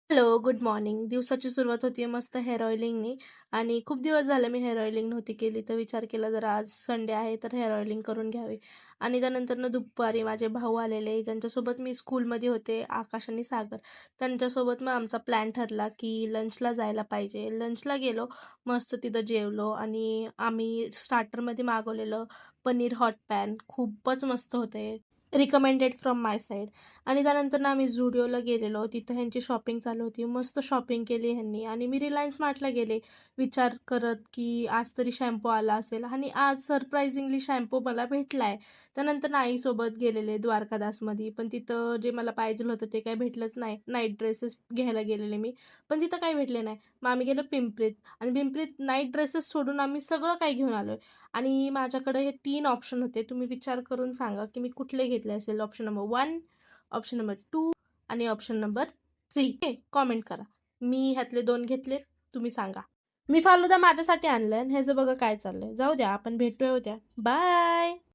Hello, good morning. दिवसाची सुरुवात होतीये मस्त हेअर ऑइलिंगनी आणि खूप दिवस झाले मी हेअर ऑइलिंग नव्हती केली, तर विचार केला जरा आज संडे आहे तर हेअर ऑइलिंग करून घ्यावी. आणि त्यानंतरनं दुपारी माझे भाऊ आलेले, ज्यांच्यासोबत मी स्कूलमध्ये होते, आकाश आणि सागर. त्यांच्यासोबत मग आमचा प्लॅन ठरला की लंचला जायला पाहिजे. लंचला गेलो, मस्त तिथं जेवलो आणि आम्ही स्टार्टरमध्ये मागवलेलं पनीर हॉट पॅन खूपच मस्त होते. Recommended from my side. आणि त्यानंतर ना आम्ही Zudio गेलेलो. तिथं ह्यांची शॉपिंग चालू होती. मस्त शॉपिंग केली ह्यांनी आणि मी रिलायन्स मार्टला गेले, विचार करत की आज तरी शॅम्पू आला असेल आणि आज सरप्रायझिंगली शॅम्पू मला भेटलाय. त्यानंतर ना आईसोबत गेलेले द्वारकादासमध्ये. पण तिथं जे मला पाहिजेल होतं ते काही भेटलंच नाही. नाईट ड्रेसेस घ्यायला गेलेले मी, पण तिथं काही भेटले नाही. मग आम्ही गेलो पिंपरीत आणि पिंपरीत नाईट ड्रेसेस सोडून आम्ही सगळं काही घेऊन आलोय. आणि माझ्याकडे हे 3 ऑप्शन होते. तुम्ही विचार करून सांगा, की मी कुठले घेतले असेल. ऑप्शन नंबर 1, ऑप्शन नंबर 2 आणि ऑप्शन नंबर 3. कॉमेंट करा. मी ह्यातले 2 घेतलेत, तुम्ही सांगा. मी फालुदा माझ्यासाठी आणलाय आणि ह्याचं बघा काय चाललंय. जाऊ द्या, आपण भेटूया उद्या. बाय.